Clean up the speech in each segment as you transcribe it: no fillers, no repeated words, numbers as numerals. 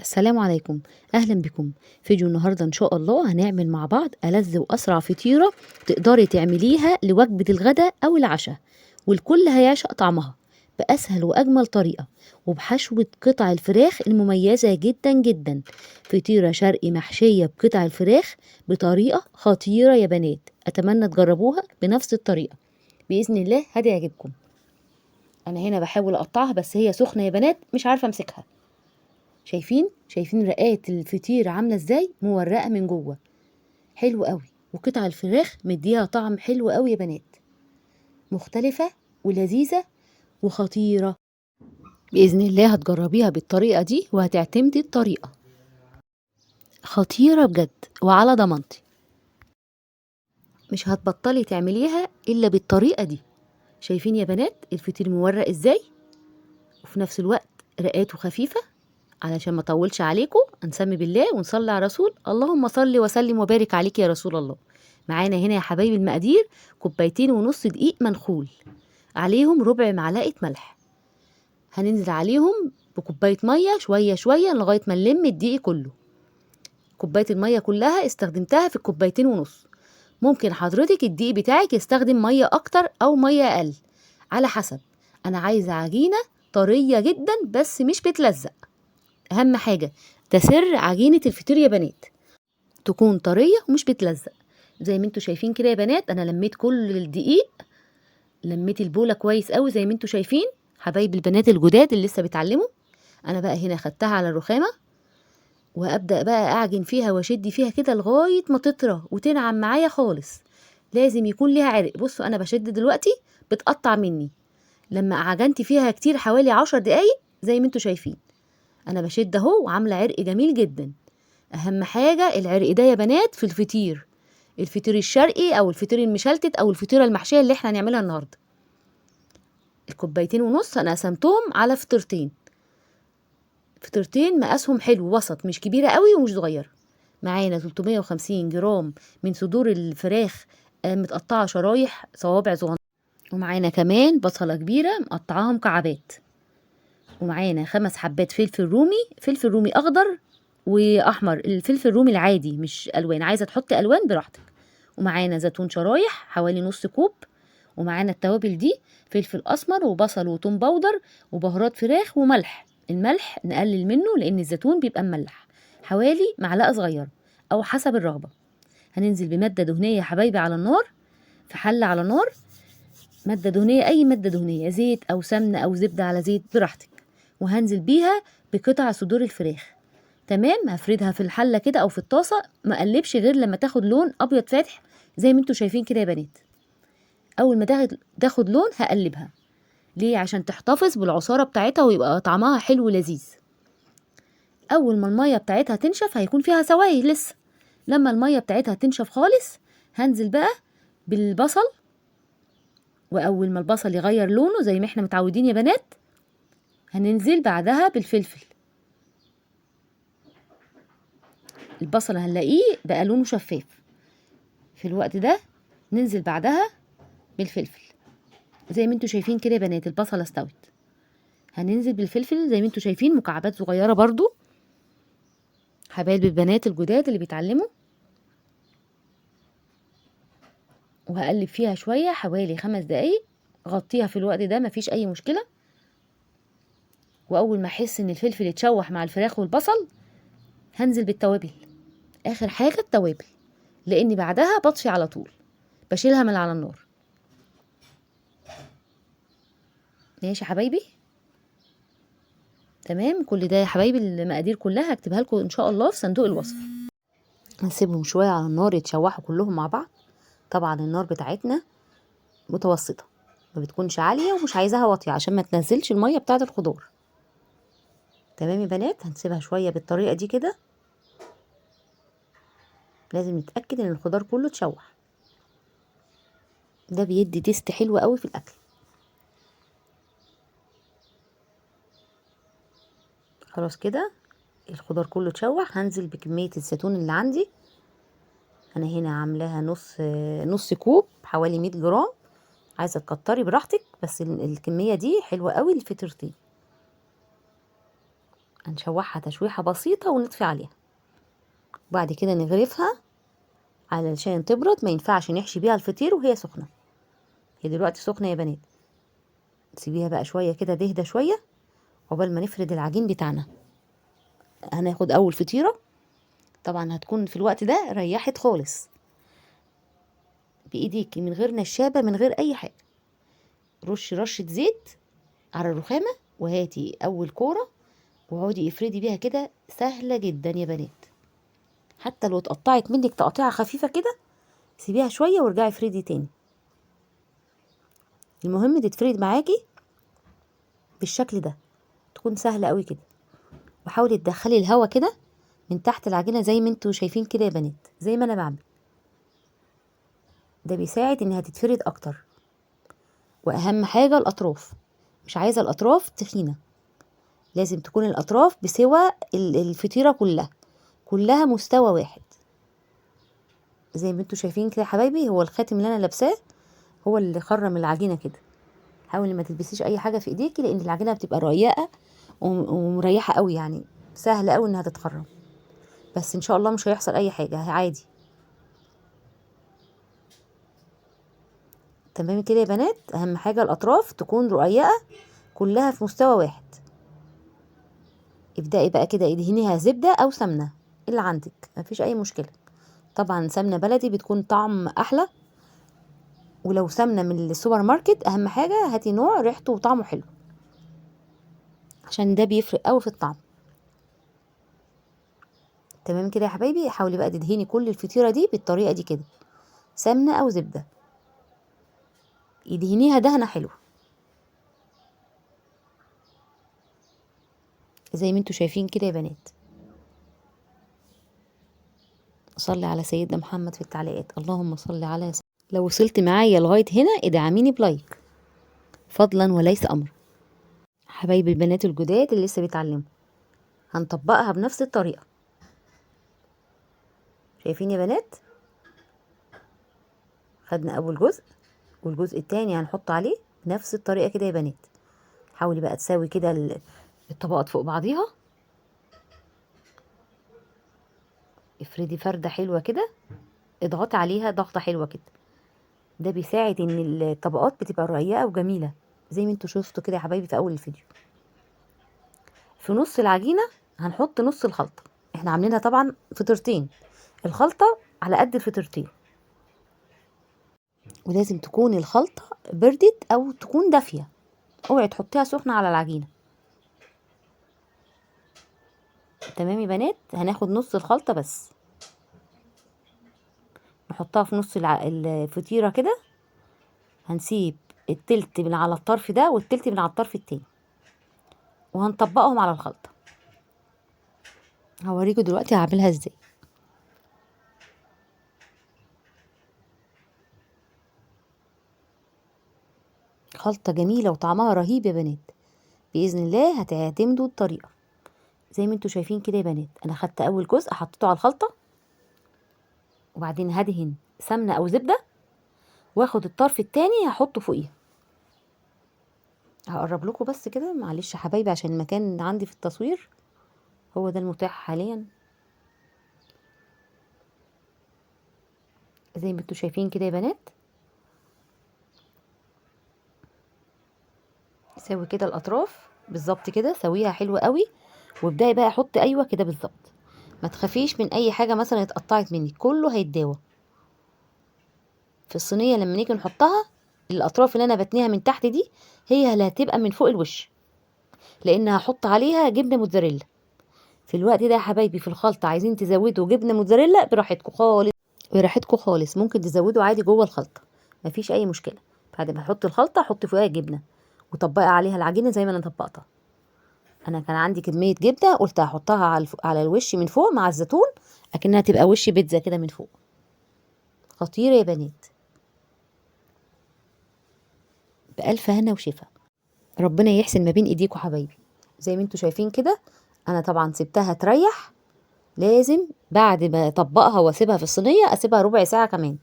السلام عليكم. أهلا بكم. فيديو النهاردة إن شاء الله هنعمل مع بعض ألذ وأسرع فطيرة تقدري تعمليها لوجبة الغداء أو العشاء، والكل هيعشق طعمها بأسهل وأجمل طريقة، وبحشوة قطع الفراخ المميزة جدا جدا. فطيرة شرقي محشية بقطع الفراخ بطريقة خطيرة يا بنات، أتمنى تجربوها بنفس الطريقة بإذن الله هتعجبكم. أنا هنا بحاول أقطعها بس هي سخنة يا بنات، مش عارفة أمسكها. شايفين رقات الفطير عامله ازاي، مورقه من جوه، حلو قوي. وقطع الفراخ مديها طعم حلو قوي يا بنات، مختلفه ولذيذه وخطيره. باذن الله هتجربيها بالطريقه دي وهتعتمدي الطريقه، خطيره بجد وعلى ضمانتي، مش هتبطلي تعمليها الا بالطريقه دي. شايفين يا بنات الفطير مورق ازاي، وفي نفس الوقت رقاته خفيفه. علشان ما اطولش عليكم نسمي بالله ونصلي على رسول، اللهم صل وسلم وبارك عليك يا رسول الله. معانا هنا يا حبايبي المقادير: كوبايتين ونص دقيق منخول، عليهم ربع معلقه ملح، هننزل عليهم بكوبايه ميه شويه شويه لغايه ما نلم الدقيق كله. كوبايه الميه كلها استخدمتها في الكوبايتين ونص. ممكن حضرتك الدقيق بتاعك يستخدم ميه اكتر او ميه اقل على حسب. انا عايزه عجينه طريه جدا بس مش بتلزق. اهم حاجه ده سر عجينه الفطير يا بنات، تكون طريه ومش بتلزق. زي ما انتوا شايفين كده يا بنات، انا لميت كل الدقيق، لميت البوله كويس قوي زي ما انتوا شايفين. حبايب البنات الجداد اللي لسه بيتعلموا، انا بقى هنا خدتها على الرخامه وابدا بقى اعجن فيها واشد فيها كده لغايه ما تطرى وتنعم معايا خالص. لازم يكون ليها عرق. بصوا انا بشد دلوقتي بتقطع مني. لما عجنت فيها كتير حوالي 10 دقايق زي ما انتوا شايفين، انا بشد اهو وعامله عرق جميل جدا. اهم حاجه العرق ده يا بنات في الفطير، الفطير الشرقي او الفطير المشلتت او الفطيره المحشيه اللي احنا هنعملها النهارده. الكوبايتين ونص انا قسمتهم على فطيرتين، فطيرتين مقاسهم حلو وسط، مش كبيره قوي ومش صغيره. معانا 350 جرام من صدور الفراخ متقطعه شرايح صوابع صغنطه، ومعانا كمان بصله كبيره مقطعاها مكعبات، ومعانا 5 حبات فلفل رومي، فلفل رومي اخضر واحمر، الفلفل الرومي العادي مش الوان، عايزه تحطي الوان براحتك. ومعانا زيتون شرايح حوالي نص كوب، ومعانا التوابل دي: فلفل اسمر وبصل وتوم باودر وبهارات فراخ وملح. الملح نقلل منه لان الزيتون بيبقى مملح، حوالي معلقه صغيره او حسب الرغبه. هننزل بماده دهنيه يا حبايبي على النار، في حله على نار، ماده دهنيه، اي ماده دهنيه، زيت او سمنه او زبده على زيت براحتك. وهنزل بيها بقطع صدور الفراخ. تمام، هفردها في الحله كده او في الطاسه، ما اقلبش غير لما تاخد لون ابيض فاتح زي ما انتوا شايفين كده يا بنات. اول ما تاخد لون هقلبها. ليه؟ عشان تحتفظ بالعصاره بتاعتها ويبقى طعمها حلو ولذيذ. اول ما الميه بتاعتها تنشف هيكون فيها سوائل لسه، لما الميه بتاعتها تنشف خالص هنزل بقى بالبصل. واول ما البصل يغير لونه زي ما احنا متعودين يا بنات، هننزل بعدها بالفلفل. البصل هنلاقيه بقى لونه شفاف، في الوقت ده ننزل بعدها بالفلفل. زي ما انتوا شايفين كده يا بنات البصلة استوت، هننزل بالفلفل زي ما انتوا شايفين مكعبات صغيرة برضو. حبايب البنات الجداد اللي بيتعلموا، وهقلب فيها شوية حوالي 5 دقايق، غطيها في الوقت ده مفيش اي مشكلة. واول ما احس ان الفلفل اتشوح مع الفراخ والبصل هنزل بالتوابل. اخر حاجة التوابل، لاني بعدها بطفي على طول، بشيلها من على النار. ماشي يا حبايبي، تمام. كل ده يا حبايبي المقادير كلها هكتبها لكم ان شاء الله في صندوق الوصف. هنسيبهم شويه على النار يتشوحوا كلهم مع بعض. طبعا النار بتاعتنا متوسطه، ما بتكونش عاليه ومش عايزاها واطيه عشان ما تنزلش الميه بتاعه الخضار. تمام يا بنات، هنسيبها شويه بالطريقه دي كده، لازم نتاكد ان الخضار كله اتشوح، ده بيدي تيست حلو قوي في الاكل. خلاص كده الخضار كله اتشوح، هنزل بكميه الزيتون اللي عندي. انا هنا عاملاها نص كوب حوالي 100 جرام، عايزه تكتري براحتك بس الكميه دي حلوه قوي للفطيرتين. هنشوحها تشويحة بسيطة ونطفي عليها، وبعد كده نغرفها علشان تبرد. ما ينفعش نحشي بيها الفطير وهي سخنة، هي دلوقتي سخنة يا بنات. سيبيها بقى شوية كده تهدى شوية عقبال ما نفرد العجين بتاعنا. هناخد اول فطيرة، طبعا هتكون في الوقت ده ريحت خالص بايديكي من غير نشابة من غير اي حاجة. رشة زيت على الرخامة وهاتي اول كورة واقعدي افردي بيها كده، سهلة جدا يا بنات. حتى لو اتقطعت منك تقطيعة خفيفة كده سيبيها شوية وارجعي افردي تاني. المهم تتفرد معاكي بالشكل ده، تكون سهلة قوي كده. وحاولي تدخلي الهواء كده من تحت العجينة زي ما انتوا شايفين كده يا بنات، زي ما انا بعمل. ده بيساعد انها تتفرد اكتر. واهم حاجة الاطراف، مش عايزة الاطراف تخينة، لازم تكون الاطراف بسوى الفطيرة كلها مستوى واحد. زي ما انتوا شايفين كده يا حبايبي، هو الخاتم اللي انا لابساه هو اللي خرم العجينة كده. حاولي ما تلبسيش اي حاجة في ايديكي لان العجينة بتبقى رقيقة ومريحة قوي، يعني سهل قوي انها تتخرم. بس ان شاء الله مش هيحصل اي حاجة، عادي. تمام كده يا بنات. اهم حاجة الاطراف تكون رقيقة كلها في مستوى واحد. ابدأي بقى كده ادهنيها زبدة او سمنة اللي عندك، مفيش اي مشكلة. طبعا سمنة بلدي بتكون طعم احلى، ولو سمنة من السوبر ماركت اهم حاجة هاتي نوع ريحته وطعمه حلو، عشان ده بيفرق قوي في الطعم. تمام كده يا حبايبي. حاولي بقى تدهني كل الفطيرة دي بالطريقة دي كده، سمنة او زبدة، يدهنيها دهنة حلوة زي ما انتوا شايفين كده يا بنات. صلي على سيدنا محمد في التعليقات، اللهم صل على سيدنا. لو وصلت معايا لغاية هنا ادعميني بلايك فضلا وليس امر. حبايبي البنات الجداد اللي لسه بيتعلموا، هنطبقها بنفس الطريقة. شايفين يا بنات؟ خدنا اول جزء والجزء التاني هنحط عليه بنفس الطريقة كده يا بنات. حاولي بقى تساوي كده الطبقات فوق بعضيها، افردي فردة حلوة كده، اضغطي عليها ضغطة حلوة كده. ده بيساعد ان الطبقات بتبقى رقيقة وجميلة زي ما انتوا شفتوا كده يا حبايبي في اول الفيديو. في نص العجينة هنحط نص الخلطة، احنا عاملينها طبعا فطيرتين، الخلطة على قد الفطيرتين. ولازم تكون الخلطة بردت او تكون دافية، اوعي تحطيها سخنة على العجينة. تمام يا بنات. هناخد نص الخلطة بس، نحطها في نص الفطيرة كده. هنسيب التلت من على الطرف ده والتلت من على الطرف التاني، وهنطبقهم على الخلطة. هوريكم دلوقتي هعملها ازاي. خلطة جميلة وطعمها رهيب يا بنات، بإذن الله هتعتمدوا الطريقة زي ما انتوا شايفين كده يا بنات. انا خدت اول جزء حطيته على الخلطة، وبعدين هدهن سمنة او زبدة، واخد الطرف التاني هحطه فوقيها. هقرب لكم بس كده معلش يا حبايبي عشان المكان عندي في التصوير هو ده المتاح حاليا. زي ما انتوا شايفين كده يا بنات. سوي كده الاطراف بالظبط كده، سويها حلو قوي. وابداي بقى احط ايوه كده بالظبط، ما تخافيش من اي حاجه مثلا اتقطعت منك، كله هيتداوى في الصينيه. لما نيجي نحطها الاطراف اللي انا بتنيها من تحت دي هي اللي هتبقى من فوق الوش، لان هحط عليها جبنه موتزاريلا. في الوقت ده يا حبايبي في الخلطه عايزين تزودوا جبنه موتزاريلا براحتكم خالص، براحتكم خالص، ممكن تزودوا عادي جوه الخلطه، مفيش اي مشكله. بعد ما احط الخلطه احط فوقها جبنه وطبقي عليها العجينه زي ما انا طبقتها. انا كان عندي كميه جبنه قلت هحطها على الوش من فوق مع الزيتون، اكنها تبقى وش بيتزا كده من فوق. خطيره يا بنات، بألف هنا وشفا. ربنا يحسن ما بين ايديكم حبايبي. زي ما انتوا شايفين كده انا طبعا سبتها تريح، لازم بعد ما اطبقها واسيبها في الصينيه اسيبها ربع ساعه كمان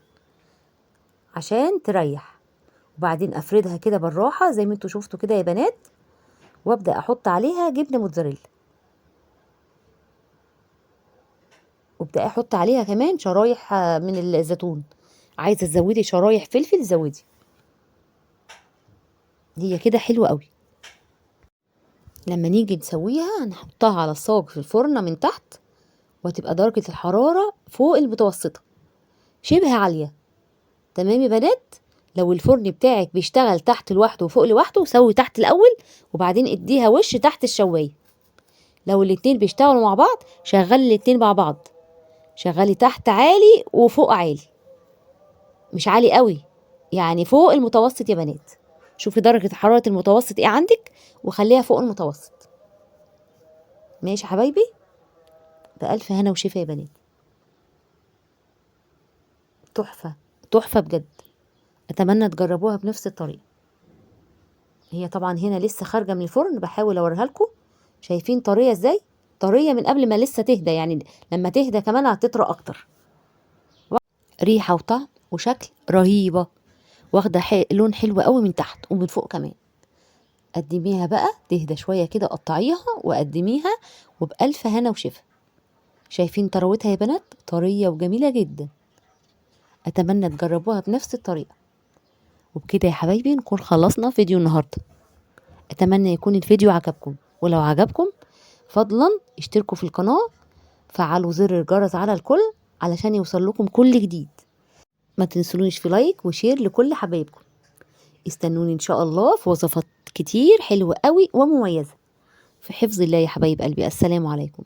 عشان تريح. وبعدين افردها كده بالراحه زي ما انتوا شفتوا كده يا بنات، وابدا احط عليها جبنه موتزاريلا. وابدأي احط عليها كمان شرايح من الزيتون. عايزه تزودي شرايح فلفل زودي. هي كده حلوه قوي. لما نيجي نسويها هنحطها على الصاج في الفرن من تحت، وهتبقى درجه الحراره فوق المتوسطه شبه عاليه. تمام يا بنات. لو الفرن بتاعك بيشتغل تحت لوحده وفوق لوحده، سوي تحت الاول وبعدين اديها وش تحت الشوايه. لو الاتنين بيشتغلوا مع بعض شغلي الاتنين مع بعض. شغلي تحت عالي وفوق عالي، مش عالي قوي، يعني فوق المتوسط يا بنات. شوفي درجة حرارة المتوسط ايه عندك وخليها فوق المتوسط. ماشي يا حبايبي. بألف هنا وشفا يا بنات. تحفة تحفة بجد. اتمنى تجربوها بنفس الطريقة. هي طبعا هنا لسه خارجة من الفرن، بحاول اوريها لكم. شايفين طرية ازاي؟ طرية من قبل ما لسه تهدى، يعني لما تهدى كمان هتطرى اكتر. ريحة وطعم وشكل رهيبة، واخدة لون حلو قوي من تحت ومن فوق كمان. قدميها بقى تهدى شوية كده، قطعيها وقدميها وبألف هنا وشفا. شايفين طراوتها يا بنات؟ طرية وجميلة جدا. أتمنى تجربوها بنفس الطريقة. وبكده يا حبايبي نكون خلصنا فيديو النهاردة. أتمنى يكون الفيديو عجبكم، ولو عجبكم فضلا اشتركوا في القناة، فعلوا زر الجرس على الكل علشان يوصل لكم كل جديد. ما تنسونيش في لايك وشير لكل حبايبكم. استنوني إن شاء الله في وصفات كتير حلوة قوي ومميزة. في حفظ الله يا حبايب قلبي. السلام عليكم.